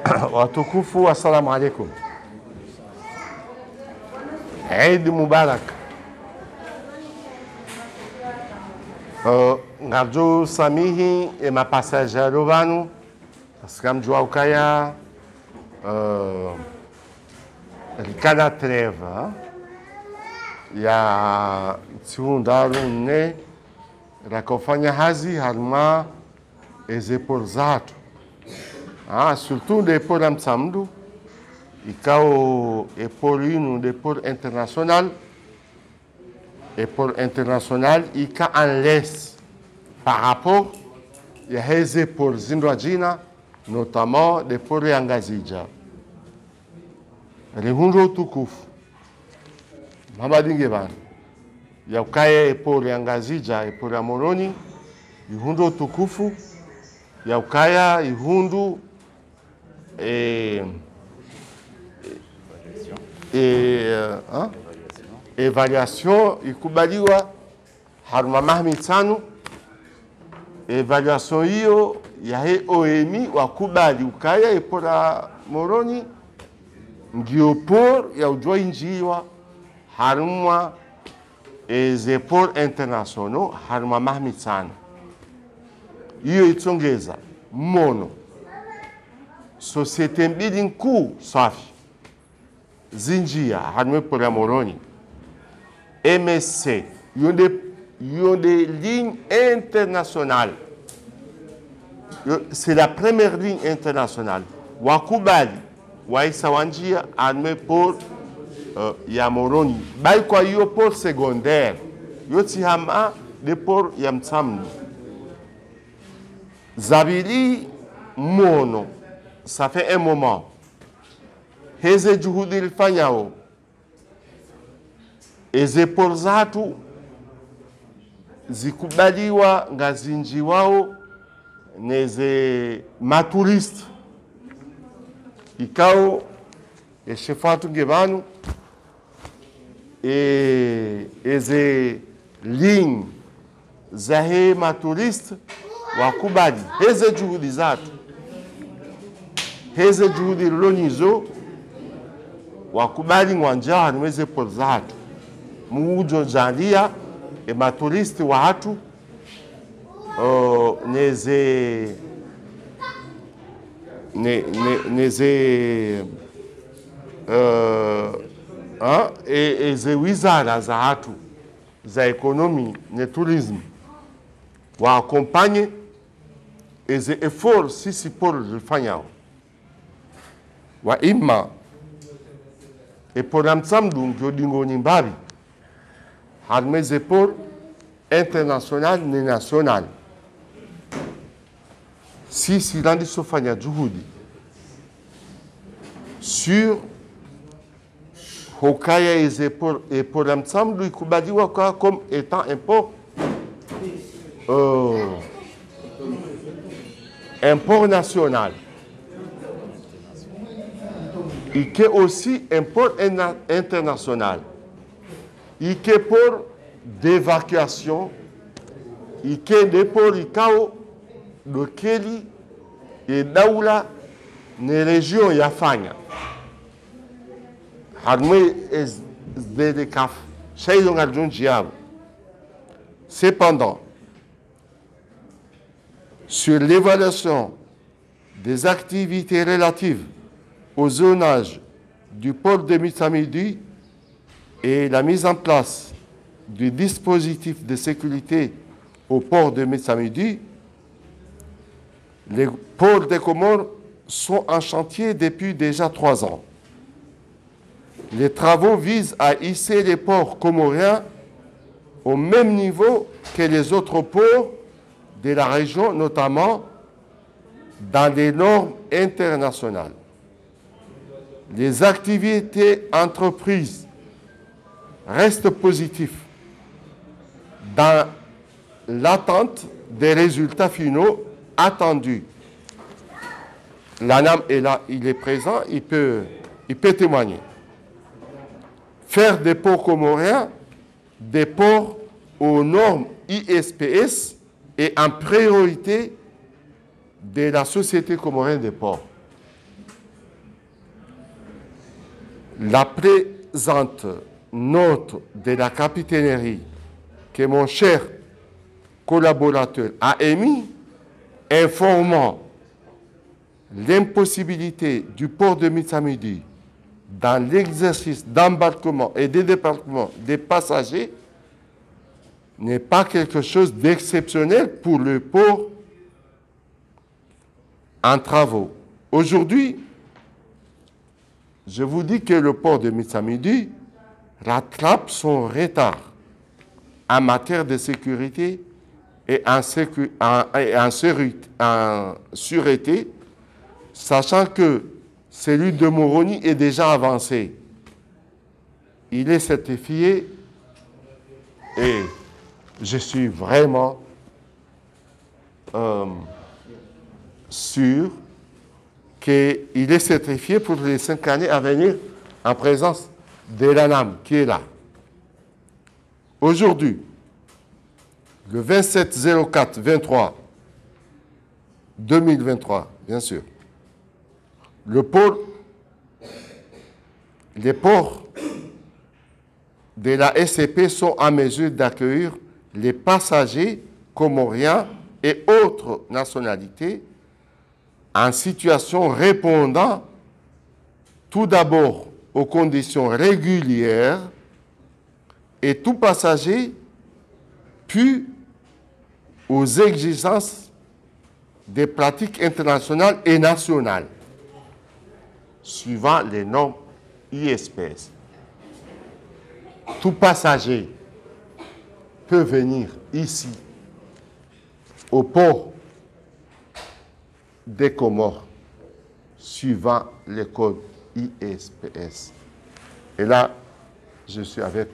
Watukufu, assalamu alaikum. Eid Mubarak. Ngarjo samihi e mapassageiro vanu sikamjua ukaya rikana treva ya tsiundaru ne rakofanya hazi harma ezepor zatu surtout depor amtsamdu ikao epor inu depor international ika en laisse par rapport ya heze por zindwajina notamment de por yangazija rehunjo tukufu mabadinge bana ya ukaya por yangazija por ya moroni ihunjo tukufu ya ukaya ihundu evaluation ikubaliwa haruma mahmitanu evaluation hiyo ya he OMI wakubali ukaya epora moroni ndio por ya ujua injiwa haruma ezepor international haruma mahmitanu hiyo itongeza mono societe mbili nkuu safi zinjia haruma epora moroni MSC, des lignes internationales. C'est la première ligne internationale. Wakubali, Waisawanjia, armé pour Yamoroni. Baikwa yo pour secondaire. Yo tihama de pour Yamtsamdu. Zabili mono. Ça fait un moment. Heze juhudil fanyao. Ezepor zatu zikubaliwa ngazinji wao neze maturist ikao eshefatu ngebanu eze ling zahe maturist wakubali heze juhudi zatu heze juhudi lonizo wakubali ngwanja nweze por zatu mujo jalia e maturisti watu neze eze wizara za hatu za ekonomi ne tourisme wa accompagne eze effort sisi por rifanyao wa imma e por amtsamdu ngiodingo nimbabi harmez epor international ni national. Si silandi sofanya juhudi sur hokaya epor amtsamdu ikubadiwa kwa comme étant import import national et que aussi import international. Ike pour d'évacuation, ike de pour ikao dokeli et daula ne région yafanya. Harmé es de kaf, shaydon arjunjiab. Cependant, sur l'évaluation des activités relatives au zonage du port de Mitsamidi et la mise en place du dispositif de sécurité au port de Mitsamidi, les ports des Comores sont en chantier depuis déjà 3 ans. Les travaux visent à hisser les ports comoriens au même niveau que les autres ports de la région, notamment dans les normes internationales. Les activités entreprises restent positives dans l'attente des résultats finaux attendus. L'ANAM est là, il est présent, il peut témoigner. Faire des ports comoriens des ports aux normes ISPS et en priorité de la Société comorienne des ports. La présente note de la capitainerie que mon cher collaborateur a émis informant l'impossibilité du port de Mitsamidi dans l'exercice d'embarquement et de débarquement des passagers n'est pas quelque chose d'exceptionnel pour le port en travaux. Aujourd'hui, je vous dis que le port de Mitsamidi rattrape son retard en matière de sécurité et en sûreté, sachant que celui de Moroni est déjà avancé. Il est certifié et je suis vraiment sûr qu'il est certifié pour les 5 années à venir en présence de l'ANAM qui est là. Aujourd'hui, le 27-04-23-2023, bien sûr, les ports de la SCP sont en mesure d'accueillir les passagers comoriens et autres nationalités en situation répondant tout d'abord aux conditions régulières et tout passager puis aux exigences des pratiques internationales et nationales suivant les normes ISPS. Tout passager peut venir ici au port des Comores suivant les codes ISPS. Et là, je suis avec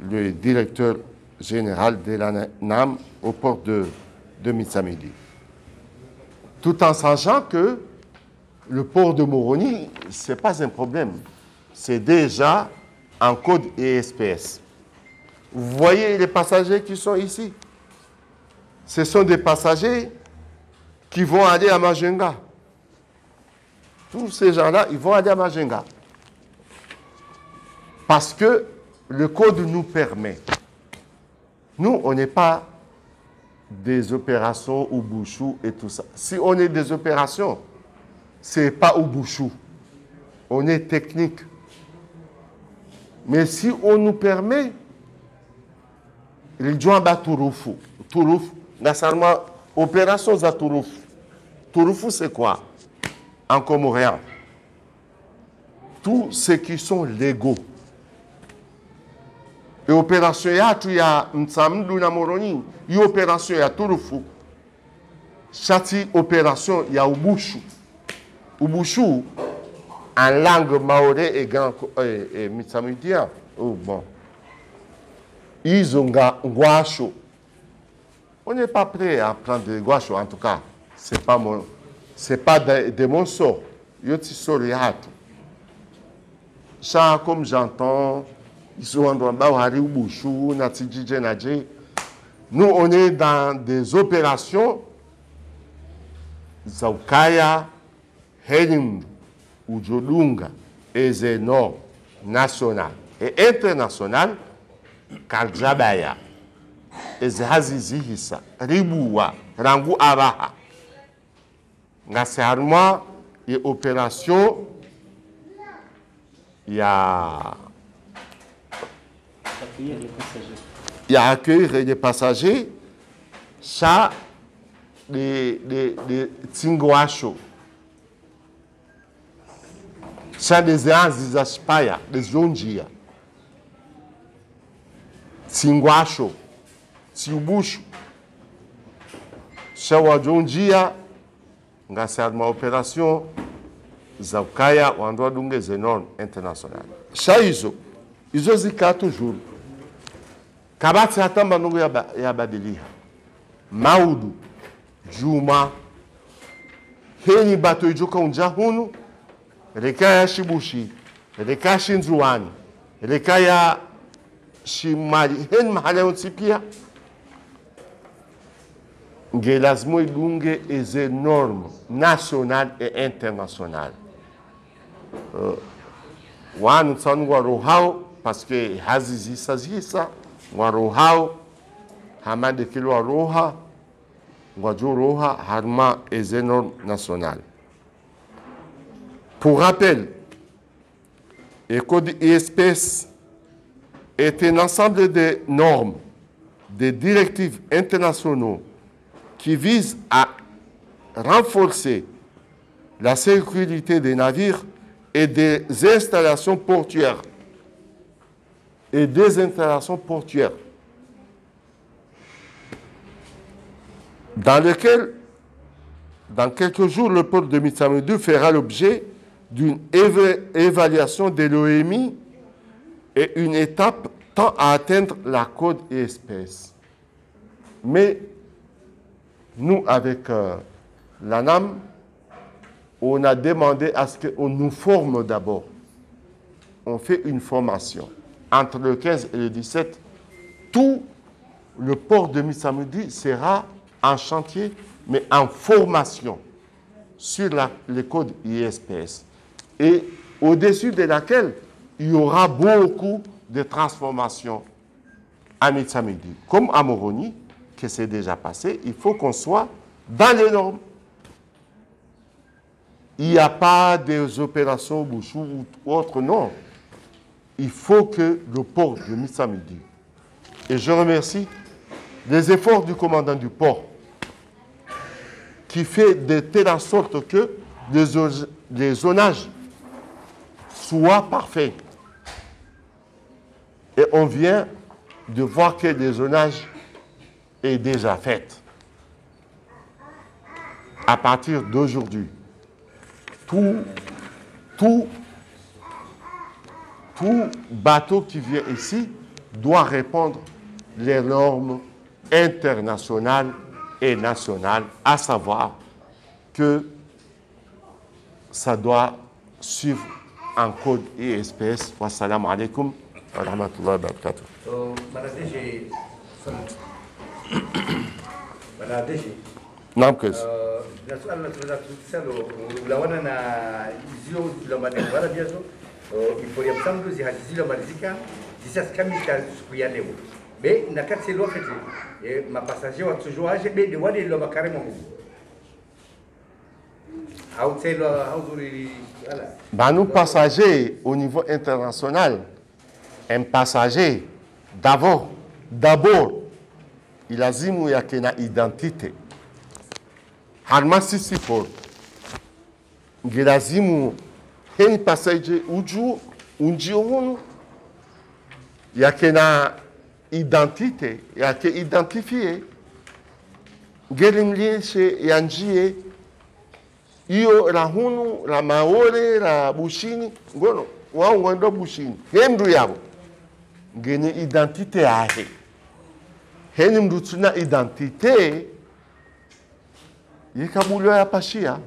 le directeur général de la NAM au port de Mitsamidi. Tout en sachant que le port de Moroni, ce n'est pas un problème. C'est déjà en code ISPS. Vous voyez les passagers qui sont ici? Ce sont des passagers qui vont aller à Majenga. Tous ces gens-là, ils vont aller à Majenga. Parce que le code nous permet. Nous, on n'est pas des opérations au Bouchou et tout ça. Si on est des opérations, ce n'est pas au Bouchou. On est technique. Mais si on nous permet, les gens battent Touroufou. Touroufou, nécessairement, opération à Touroufou. Touroufou, c'est quoi? En comorien. Tous ceux qui sont légaux. Et opération il y a Nsamdou na Moroni, il y a opération il y a Touroufou. Chaque opération il y a Ubushu. Ubushu, en langue maoré et mitsamidien. Oh bon. Ils ont Guacho. On n'est pas prêt à prendre des Guacho en tout cas. C'est pas de mon sort. Yoti soriato. Ça comme j'entends. Nous, on est dans des opérations Zaukaya, Helim, Ujolunga, Ezeno, national et international, Kaljabaya, Ezhazizihisa, Riboua, Rangu Araha. Nassarma et opération, il y a accueillir les passagers, ça, les Tinguacho, ça, des Aspaya, des Ondia, Tinguacho, Tiubushu, ça, Ondia, grâce ma opération, Zaukaya, ou endroit d'Unge Zenon international. Ça, ils ont toujours. Kabati hatamba nungu ya badilia. Maudu, Juma, Heni bato ijuka unjahunu, Rekaya Shibushi, Rekaya Shinzuani, Rekaya Shimali, Heni mahale unsipia. Ngelazmo ilunge est énorme, national et international. wanu tsanu wa rohao parce que hazizi sazisa wa rohao hamade kilo roha wa roha harma et normes nationales. Pour rappel, le code ISPS est un ensemble de normes, de directives internationaux qui visent à renforcer la sécurité des navires et des installations portuaires. Dans lequel, dans quelques jours, le port de Mitsamudou fera l'objet d'une évaluation de l'OMI et une étape tend à atteindre la code ISPS. Mais nous, avec l'ANAM, on a demandé à ce qu'on nous forme d'abord. On fait une formation. Entre le 15 et le 17, tout le port de Mitsamudi sera en chantier, mais en formation sur les codes ISPS. Et au-dessus de laquelle il y aura beaucoup de transformations à Mitsamudi. Comme à Moroni, que c'est déjà passé, il faut qu'on soit dans les normes. Il n'y a pas des opérations Bouchou ou autres, non. Il faut que le port de Mitsamudi, et je remercie les efforts du commandant du port, qui fait de telle sorte que les zonages soient parfaits. Et on vient de voir que le zonage est déjà fait. À partir d'aujourd'hui, tout bateau qui vient ici doit répondre les normes internationales et nationales, à savoir que ça doit suivre un code ISPS. Wassalamu alaikum wa rahmatullahi wa barakatuh. Naam kes. Nasuala tunasalo ulawana na zio tulomani wala biazo iporia msambu zihazilo malizika zisas kamika siku ya leo. Be na kati lo fete ma passager wa toujours age be de wale lo makaremo mu. Au tselo au duri voilà. Bah nous passagers au niveau international, un passager d'abord il azimu yake na identité. Harma sisi por ngelazimu heni passager uju unjio hunu yake na identité yake identifié ngelimlieshe yanjie iyo la hunu la maore la bushini ngono wao ngondo bushini hemdu yabo ngene identité ahe heni mdu tuna identité yikabulo ya pashia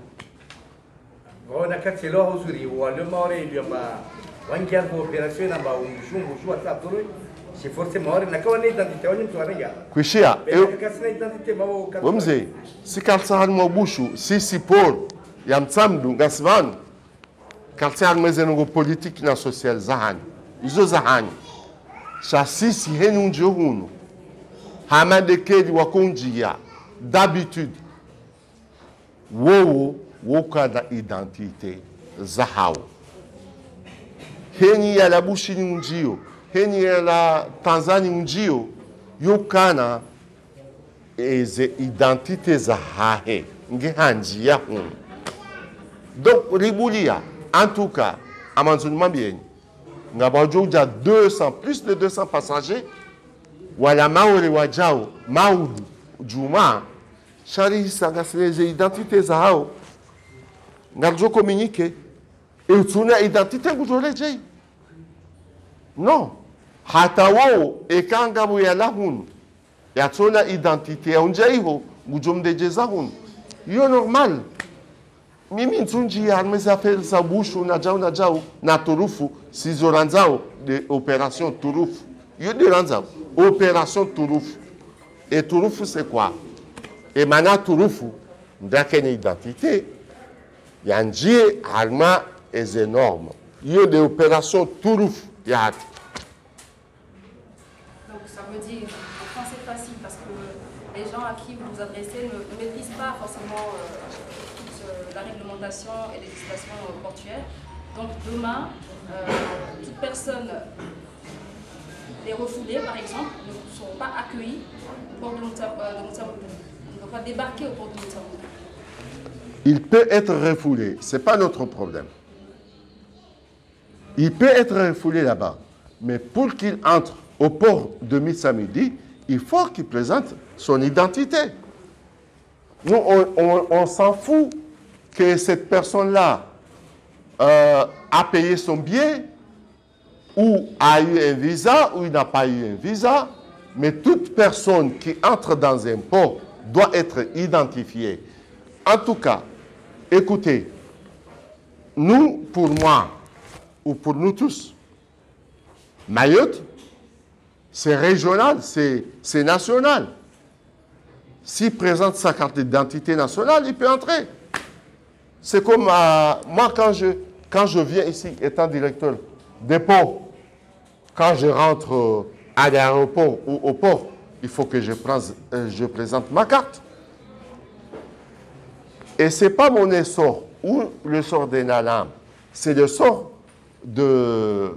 ona kati lo huzuri wale maore ndio ma wangia kwa operation namba umshungu shua tatoro si forse maore na kwa identité wani mtu anaga kuishia kasina identité mao kati wamze sikalsa mo bushu sisi por ya mtsamdu ngasvan kalsa mwezengo politique na social zahani izo zahani sha sisi henu ndio hunu hamade kedi wakunjia d'habitude woka na identité zahao heni ya la bushini unjio heni ya la Tanzania unjio yokana eze identité zahahe ngehanji ya hun. Donc ribulia en tout cas amanzunima bien ngabajoja 200 plus de 200 passagers wala maore wajao maudu juma Chari sangaseleje identité zao ngarjo communiquer et tuna identité ngujoleje non hata wao ekanga buya lahun ya tuna identité onjaiho ngujomdeje zahun yo normal mimi ntunji ya mezafel sa bushu na jao na turufu sizoranzao de opération turufu yo de ranzao opération turufu et turufu c'est quoi? Et maintenant, Touroufou, dans quelle identité, il y a un Dieu allemand est énorme. il y a des opérations tout rouf. Donc ça veut dire, en français facile, parce que les gens à qui vous vous adressez ne maîtrisent pas forcément toute la réglementation et les législation portuaires. Donc demain, toute personne, les refoulés par exemple, ne seront pas accueillis au port de Motsambourou. Ils ne vont pas débarquer au port de Motsambourou. Il peut être refoulé, ce n'est pas notre problème. Il peut être refoulé là-bas, mais pour qu'il entre au port de Mitsamidi, il faut qu'il présente son identité. Nous, on s'en fout que cette personne-là a payé son billet, ou a eu un visa, ou il n'a pas eu un visa, mais toute personne qui entre dans un port doit être identifiée. En tout cas, écoutez, nous, pour moi, ou pour nous tous, Mayotte, c'est régional, c'est national. S'il présente sa carte d'identité nationale, il peut entrer. C'est comme moi, quand je viens ici, étant directeur des ports, quand je rentre à l'aéroport ou au port, il faut que je présente ma carte. Et ce n'est pas mon essor ou le sort des Nalam, c'est le sort des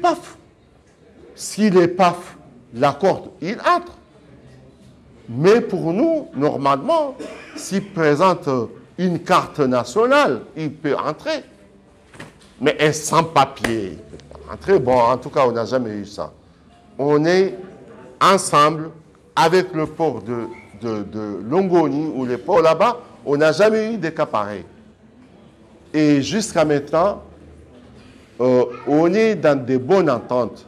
PAF. Si les PAF l'accordent, il entre. Mais pour nous, normalement, s'il présente une carte nationale, il peut entrer. Mais un sans-papier, il peut pas entrer. Bon, en tout cas, on n'a jamais eu ça. On est ensemble avec le port de Longoni ou les ports là-bas, on n'a jamais eu de cas pareils. Et jusqu'à maintenant, on est dans de bonnes ententes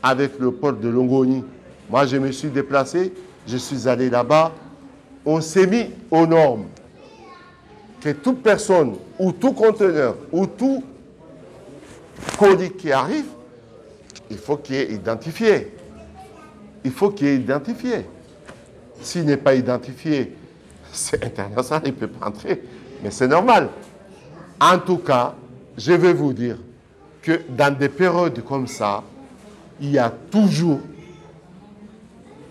avec le port de Longoni. Moi, je me suis déplacé, je suis allé là-bas. On s'est mis aux normes que toute personne ou tout conteneur ou tout colis qui arrive, il faut qu'il est identifié. Il faut qu'il est identifié. S'il n'est pas identifié, c'est international, il ne peut pas entrer. Mais c'est normal. En tout cas, je vais vous dire que dans des périodes comme ça, il y a toujours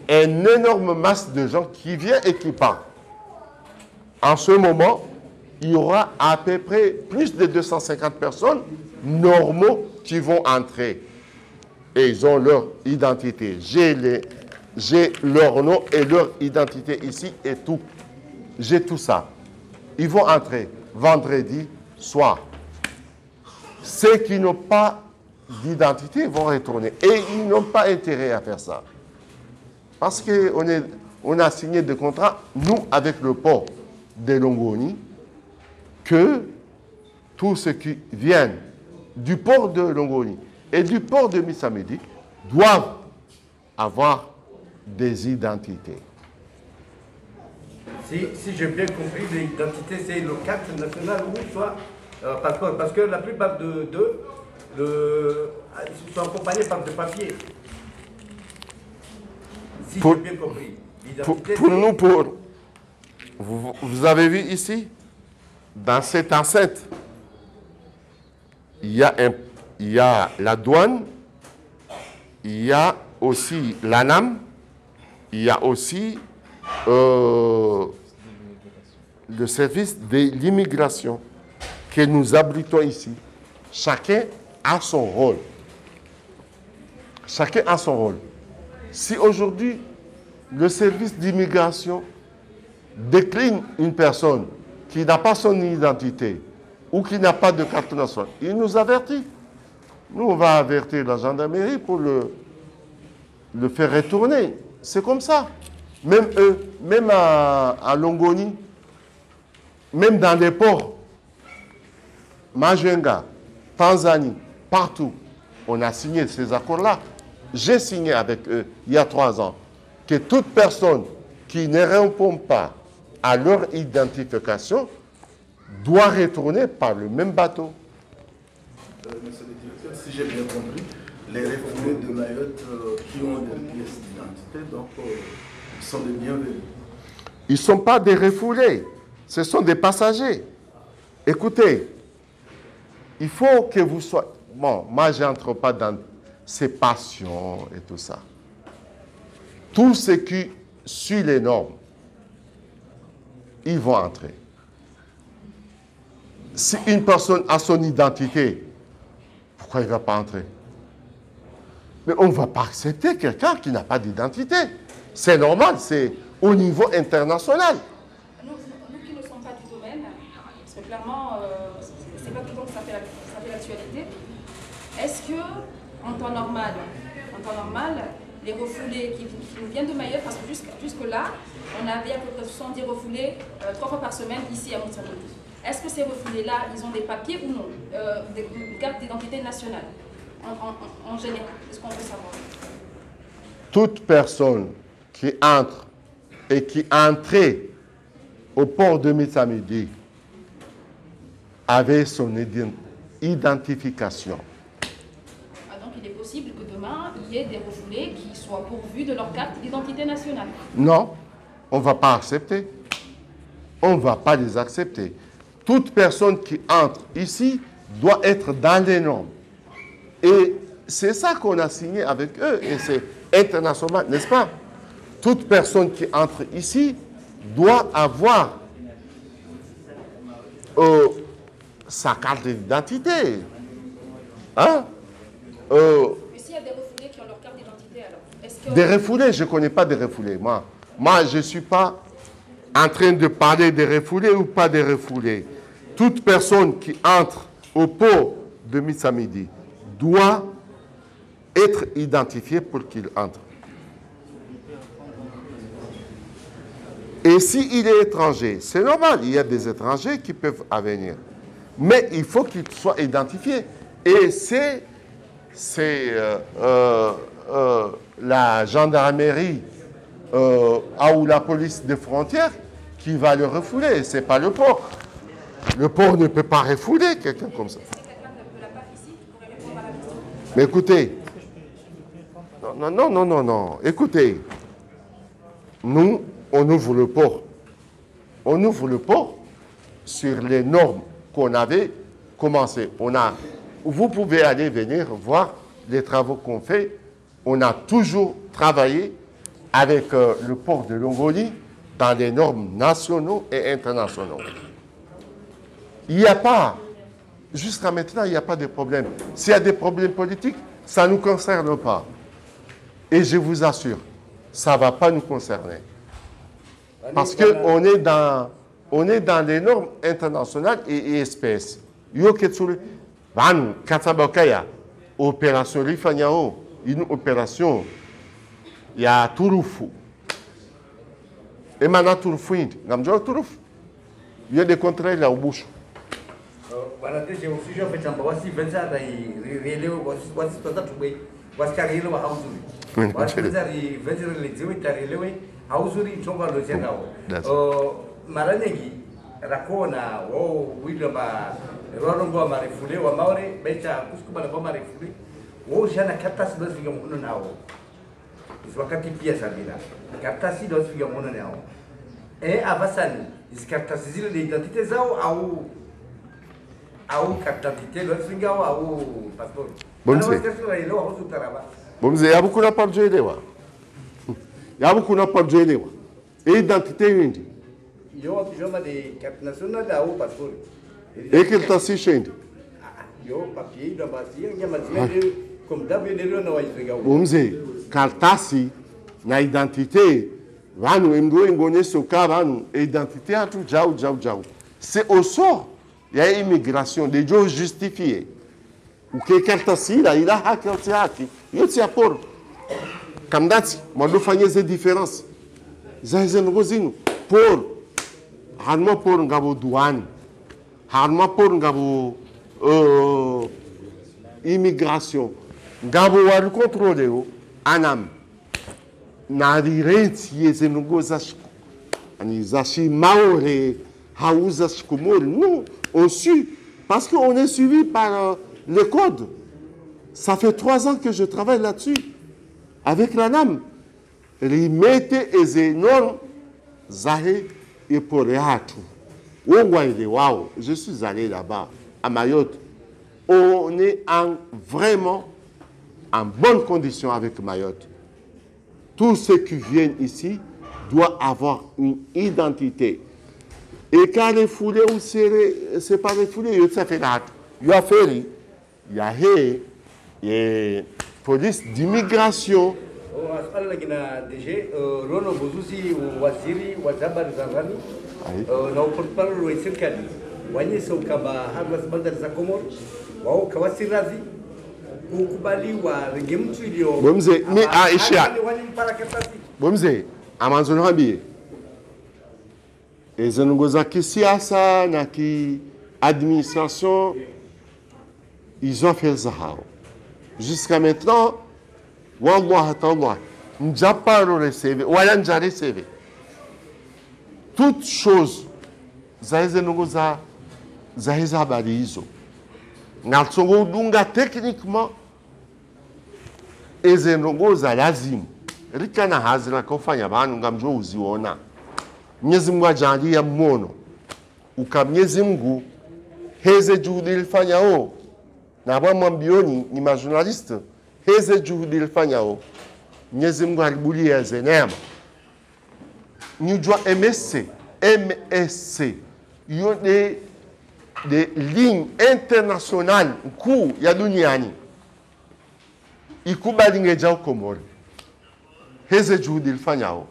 une énorme masse de gens qui viennent et qui partent. En ce moment, il y aura à peu près plus de 250 personnes normaux qui vont entrer. Et ils ont leur identité. J'ai leur nom et leur identité ici et tout. J'ai tout ça. Ils vont entrer vendredi soir. Ceux qui n'ont pas d'identité vont retourner. Et ils n'ont pas intérêt à faire ça. Parce qu'on a signé des contrats, nous, avec le port de Longoni, que tous ceux qui viennent du port de Longoni et du port de Mitsamidi doivent avoir des identités. Si j'ai bien compris, l'identité, c'est le carte national ou soit passeport. Parce que la plupart d'eux sont accompagnés par des papiers. Si j'ai bien compris. Pour nous, vous avez vu ici, dans cette enceinte, il y a la douane, il y a aussi l'ANAM, il y a aussi le service de l'immigration que nous abritons ici. Chacun a son rôle. Chacun a son rôle. Si aujourd'hui, le service d'immigration décline une personne qui n'a pas son identité ou qui n'a pas de carte nationale, il nous avertit. Nous, on va avertir la gendarmerie pour le faire retourner. C'est comme ça. Même eux, même à Longoni, même dans les ports, Majenga, Tanzanie, partout, on a signé ces accords-là. J'ai signé avec eux, il y a 3 ans, que toute personne qui ne répond pas à leur identification doit retourner par le même bateau. Monsieur le directeur, si j'ai bien compris, les refoulés de Mayotte qui ont des pièces d'identité, donc ils sont des bienvenus. Ils ne sont pas des refoulés. Ce sont des passagers. Écoutez, il faut que vous soyez... Bon, moi, je n'entre pas dans ces passions et tout ça. Tout ce qui suit les normes, ils vont entrer. Si une personne a son identité, pourquoi il ne va pas entrer? Mais on ne va pas accepter quelqu'un qui n'a pas d'identité. C'est normal, c'est au niveau international. Nous qui ne sommes pas du domaine, parce que clairement, c'est pas tout le temps que ça fait l'actualité, est-ce que, en temps normal, les refoulés qui nous viennent de Mayotte, parce que jusque-là, on avait à peu près 70 refoulés 3 fois par semaine ici à Montserrat. Est-ce que ces refoulés-là, ils ont des papiers ou non, des cartes d'identité nationale en général? Est-ce qu'on peut savoir? Toute personne qui entre et qui entrait au port de Mitsamidi avait son identification. Ah, donc il est possible que demain, il y ait des refoulés qui soient pourvus de leur carte d'identité nationale? Non, on ne va pas accepter. On ne va pas les accepter. Toute personne qui entre ici doit être dans les normes. Et c'est ça qu'on a signé avec eux, et c'est international, n'est-ce pas? Toute personne qui entre ici doit avoir sa carte d'identité. Hein? Mais s'il y a des refoulés qui ont leur carte d'identité, alors est-ce que... Des refoulés, je ne connais pas des refoulés. Moi, je ne suis pas en train de parler des refoulés ou pas des refoulés. Toute personne qui entre au port de Mitsamidi doit être identifiée pour qu'il entre. Et s'il est étranger, c'est normal, il y a des étrangers qui peuvent venir. Mais il faut qu'il soit identifié. Et c'est la gendarmerie ou la police des frontières qui va le refouler. Ce n'est pas le port. Le port ne peut pas refouler quelqu'un comme ça. Mais écoutez, non. Écoutez, nous, on ouvre le port. On ouvre le port sur les normes qu'on avait commencé. Vous pouvez aller venir voir les travaux qu'on fait. On a toujours travaillé avec le port de Longoli dans les normes nationaux et internationaux. Il n'y a pas, jusqu'à maintenant, il n'y a pas de problème. S'il y a des problèmes politiques, ça ne nous concerne pas. Et je vous assure, ça ne va pas nous concerner. Parce qu'on est dans les normes internationales et espèces. Yo ketsuri, vanu katsabokaya, opération Rifanyao, une opération, il y a Turufu. Et maintenant Turufu, ngamjo Turufu. Il y a des contrats là au bouche. Voilà, j'ai aussi fait un peu aussi 25 relève wasi tota tubwe wasi karilo wa hauzuri. Wasi zari vezira leziwe tarelewe hauzuri chonga lo jenao. Maranegi rakona wo wilamba rorongo marefule wa maore becha kuskuba na boma refule wo jana katasi dos figa muno nao. Wakati pia sabila katasi dos figa muno nao. E avasani is katasi zile de identité zao au carte d'identité dos figa au passeport. Bomze yabu kuna parjoelewa. Yabu kuna parjoelewa. E identité yindi. Yo pijama de carte nationale au passeport. E que está assistindo? Yo papier da bacia, de comme d'habitude não vai pegar. Bomze cartasi na identité vanu emdo engone soka vanu identité atu jau. C'est au sort il y a immigration des gens justifiés. O que cartasi là il a haki. Yo tia por kamdati modo fanye ze différence. Zazen rozino por harma por ngabo douane. Harma por ngabo immigration. Ngabo wa contrôler o anam. Na direito esse não goza ani zashi maore hausa komol. Non, on suit parce qu'on est suivi par le code. Ça fait 3 ans que je travaille là-dessus avec la NAM. Rimete eze non zahe e poreatu. Waouh, je suis allé là-bas, à Mayotte. On est vraiment en bonne condition avec Mayotte. Tous ceux qui viennent ici doivent avoir une identité. Et quand les foulés ou c'est pas les foulés, ça fait là. Il y a fait, il y a et police d'immigration. Allah gina DG Rono Bozusi waziri wa habari za ndani na uportparol wa serikali wanyese ukaba harwas bandar za Komoro wao kawasirazi kukubaliwa rege mtu ilio Bomze mi Aisha Bomze amanzo hambi ezenongoza kisiasa na ki administration ils ont fait ça. Jusqu'à maintenant Wallah ta'ala, n'japaro recebe, wala n'ja recebe. Toutes choses, za hizo habari hizo. Ngaltsongo dunga techniquement, ezenongo za lazimu. Rikana hazina kufanya banu ngamjo uziona. Mwenyezi Mungu ajalia mmono. Mwenyezi Mungu heze juhudi ilifanya o. Na bwa mbioni ni majournaliste. Heze juhudi ilifanyao Mwenyezi Mungu alibulia zenema njua MSC yo de ligne internationale kuu ya duniani ikubali ngeja Komoro heze juhudi ilifanyao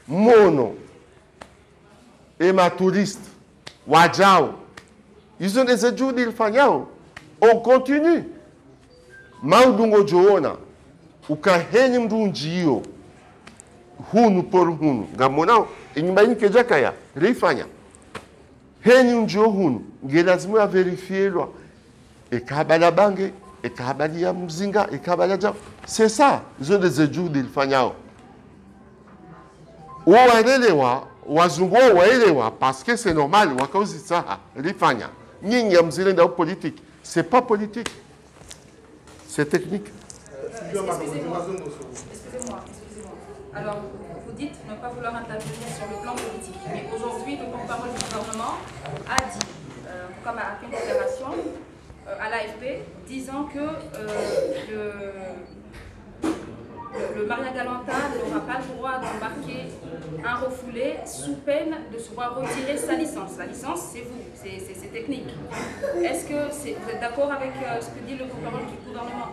mono touriste wajao ils ont des juhudi ilifanyao on continue Maudungo joona ukaheni mrunjio hunu por hunu ngamona inyumba yake jakaya rifanya heni njio hunu ngelazimu ya verifielwa ekabala bange ekabali ya mzinga ekabala ja c'est ça zo des jours dilfanyao waelewa wazungu waelewa parce que c'est normal wakauzi ça rifanya nyinyi ya mzilenda politique c'est pas politique. C'est technique. Excusez-moi. Alors, vous dites ne pas vouloir intervenir sur le plan politique. Mais aujourd'hui, le porte-parole du gouvernement a dit, comme à une déclaration à l'AFP, disant que le Maria Galanta n'aura pas le droit d'embarquer un refoulé sous peine de se voir retirer sa licence. La licence, c'est vous, c'est technique. Est-ce que vous êtes d'accord avec ce que dit le porte-parole du gouvernement?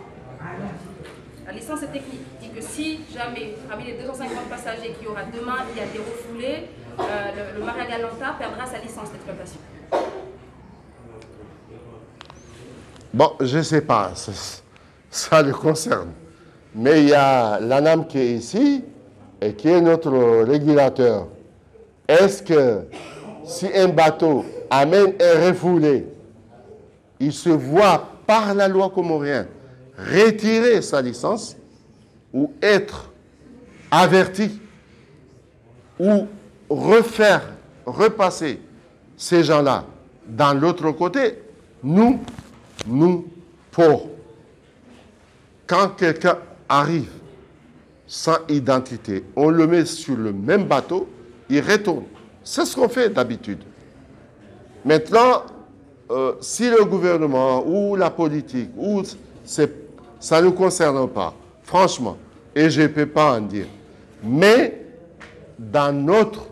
La licence est technique. Il dit que si jamais, parmi les 250 passagers qu'il y aura demain, il y a des refoulés, le Maria Galanta perdra sa licence d'exploitation. Bon, je ne sais pas, ça le concerne. Mais il y a l'ANAM qui est ici et qui est notre régulateur. Est-ce que si un bateau amène un refoulé, il se voit par la loi comorienne retirer sa licence ou être averti ou repasser ces gens-là dans l'autre côté, nous, pour quand quelqu'un arrive sans identité, on le met sur le même bateau, il retourne. C'est ce qu'on fait d'habitude. Maintenant, si le gouvernement ou la politique, ça ne nous concerne pas, franchement, et je ne peux pas en dire. Mais dans notre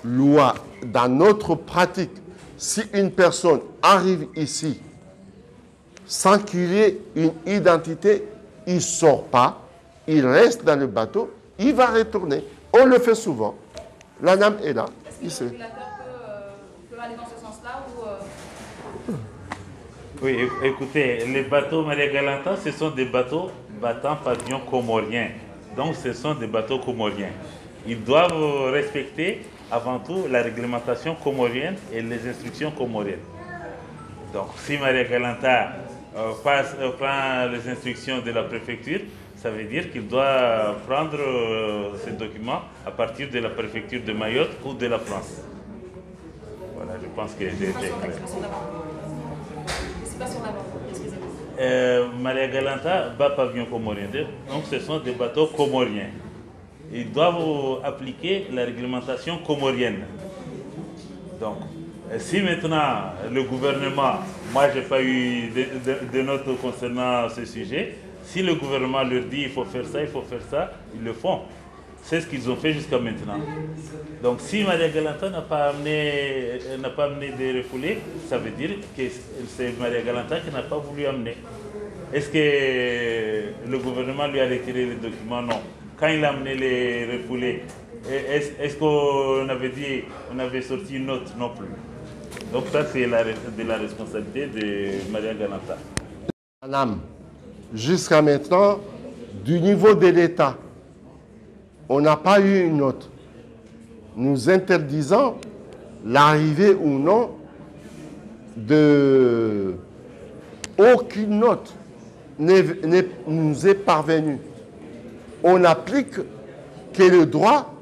loi, dans notre pratique, si une personne arrive ici sans qu'il y ait une identité, il ne sort pas, il reste dans le bateau, il va retourner. On le fait souvent. La NAM est là. Est-ce que le régulateur peut aller dans ce sens-là ou Oui, écoutez, les bateaux Maria Galanta, ce sont des bateaux battant pavillon comorien. Donc, ce sont des bateaux comoriens. Ils doivent respecter avant tout la réglementation comorienne et les instructions comoriennes. Donc, si Maria Galanta prend les instructions de la préfecture, ça veut dire qu'il doit prendre ces documents à partir de la préfecture de Mayotte ou de la France. Voilà, je pense que j'ai été clair. Maria Galanta bat pavillon comorien. Donc ce sont des bateaux comoriens. Ils doivent appliquer la réglementation comorienne. Donc, si maintenant le gouvernement, moi je n'ai pas eu de notes concernant ce sujet, si le gouvernement leur dit il faut faire ça, ils le font. C'est ce qu'ils ont fait jusqu'à maintenant. Donc si Maria Galanta n'a pas amené des refoulés, ça veut dire que c'est Maria Galanta qui n'a pas voulu amener. Est-ce que le gouvernement lui a retiré les documents? Non. Quand il a amené les refoulés, est-ce qu'on avait dit, on avait sorti une note? Non plus. Donc ça, c'est de la responsabilité de Maria Galanta. Madame, jusqu'à maintenant, du niveau de l'État, on n'a pas eu une note nous interdisant l'arrivée ou non de... Aucune note nous est parvenue. On applique que le droit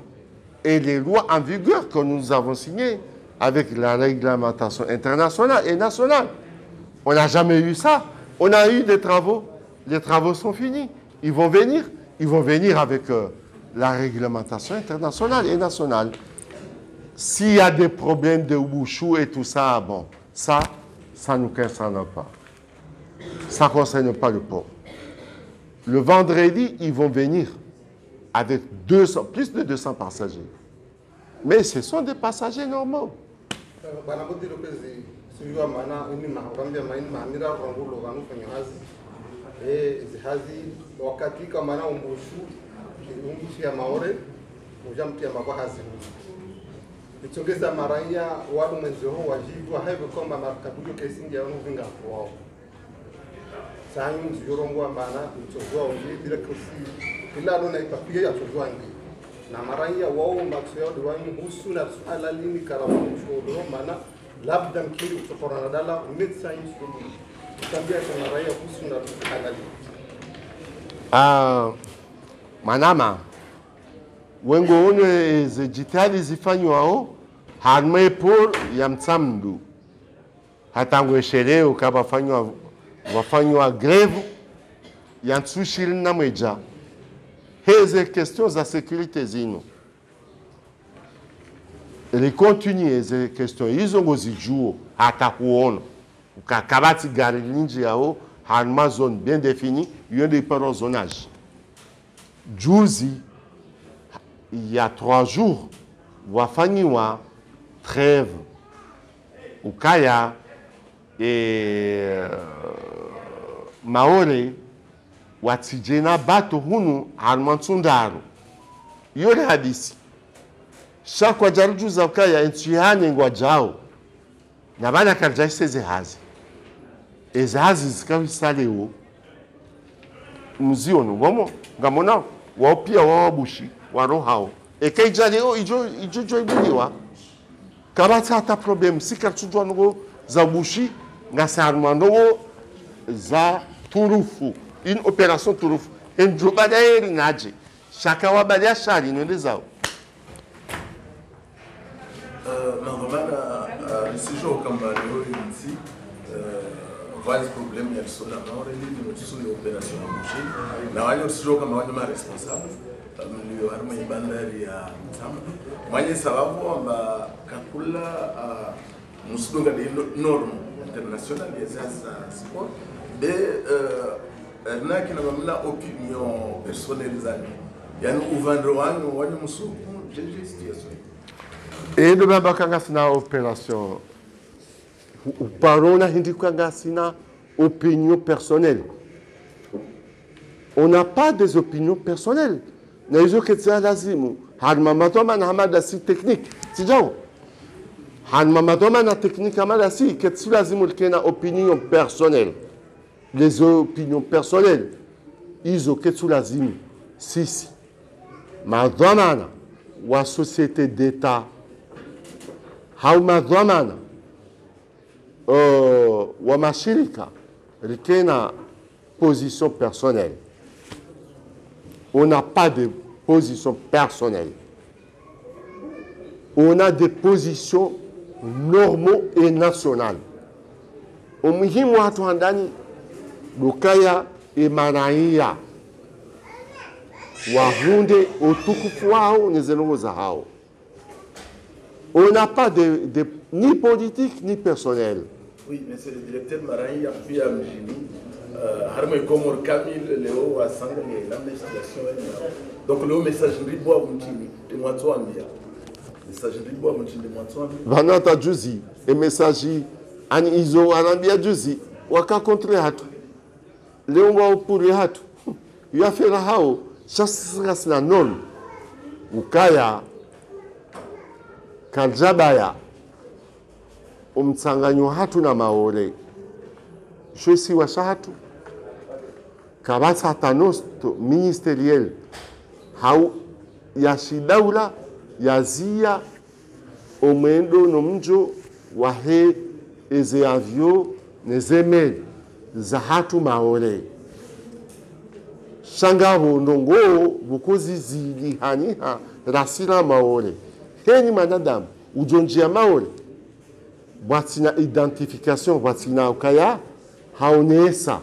et les lois en vigueur que nous avons signées avec la réglementation internationale et nationale. On n'a jamais eu ça. On a eu des travaux. Les travaux sont finis. Ils vont venir avec la réglementation internationale et nationale. S'il y a des problèmes de bouchou et tout ça, bon, ça ne nous concerne pas. Ça ne concerne pas le port. Le vendredi, ils vont venir avec plus de 200 passagers. Mais ce sont des passagers normaux. Ichongeza maraia wadu mwenzio wajibu haibu kwamba makabujo kesingi ya unuvinga wao. Sanyu mziyorongwa mana mchozwa ungi bila kusi kila lona ipapia ya chozwa ungi. Na maraia wao makseo diwani husu na suala lini karamu mchodoro mana labda mkiri kutokorana dala umetsa insu. Kambia kwa maraia husu na suala lini. Manama wengo one zijitali zifanywa harme por ya mtsamdu hatangwe sherehe wafanywa greve ya ntsushiri na mweja heze questions za sécurité zino les continue ces questions hizo ngozijuo hata kuona ukakabati gari linji yao harma zone bien définie yende par zonage juzi il y a 3 jours, wafanyiwa trêve ukaya et maore watijena bato hunu almansundaru yole hadisi shakwa jaruju za ukaya ntihane ngwajao na bana karjaise zehazi ezahazi zikawisaleo mziono ngomo ngamona wapia wabushi warohao ekeja leo ijo ibuliwa kabata hata problem sikatujwa ngo za bushi ngasarmando za turufu une opération turufu enjoba dairi naje shaka wabalia shari nende zao Mangomana sijo kamba leo ici vários problemas ya sola na hora ile ni opération ya bushi na wale sijo kama wale responsables mlio harma bandari ya Mtama mwenye sababu amba kakula musudunga de norme internationale ya sasa sport de na kina mamla opinion personnelle zani yani uvandro wangu wani musuku jeje situation et de baba kanga sina opération ou parona hindi kanga sina opinion personnelle. On n'a pas des opinions personnelles. Naizo ketsa lazimu hanma matoma na hamada si technique sijao hanma matoma na technique hamada si ketsu lazimu kena opinion personnelle. Les opinions personnelles izo ketsu lazimu sisi madhamana wa société d'état hau madhamana wa mashirika likena position personnelle. On n'a pas de position personnelle. On a des positions normaux et nationales. Umuhimu watu handani lukaya imaraia wahunde utukufu wao nezelongo za hao. On n'a pas de ni politique ni personnel. Oui, mais c'est le directeur Marai appuyé à Mjini. Harmoy Komor Kamil, Léo, à Sangalé, l'investigation. Donc, le message Ribois Mjini, de Moitouambia. Message Ribois Mjini de Moitouambia. Vanata Juzi, et message An Iso Anambia Juzi, Waka contre Hatu. Léo Mwa pour Hatu. Il a fait la hao, chasse la non. Ukaya, Kanjabaya, Umtsanganyo Hatu na Maore. Je suis Washahatu. Kabasa Tanosto ministériel. Hau Yashidaula, Yazia, Omendo Nomjo, Wahe, Ezeavio, Nezemed, Zahatu Maore. Shangabo Ndongo, Bukozi Zili Haniha, Rasila Maore. Heni Manadam, Ujonjia Maore. Boatina identification, Boatina Okaya, Haonesa.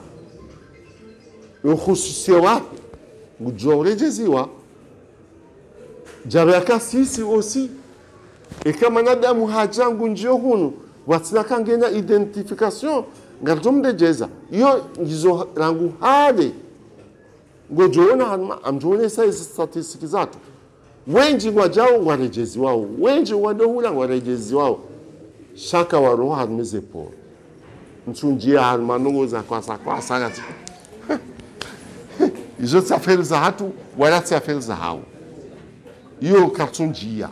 Uhususiwa, Ujore Jeziwa. Jabeaka sisi aussi. Et comme Manadamu Hajangu Njiohunu, Boatina Kangena identification, Gardom de Jeza. Yo, Izo Rangu Hade. Ngojoona amjone sai statistiki zatu. Wengi wajao warejezi wao, wengi wadohula warejezi wao. Shaka waroha hadmize po. Mchunjia halmanungo za kwa sagati. Izo tsafel za hatu wala tsafel za hao. Yo kartunjia.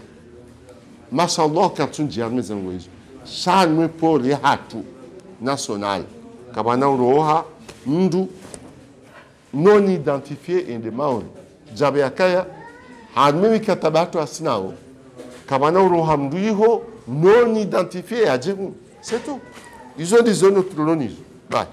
Mashallah kartunjia hadmize ngwezo. Shan mwe po li hatu national. Kabana uroha mdu non identifié et de Maori. Jabeakaya, Hadmimi Katabato Asinao, Kabanauro Hamduiho, non identifié à Djibou. C'est tout. Ils ont des zones autonomies. Bye.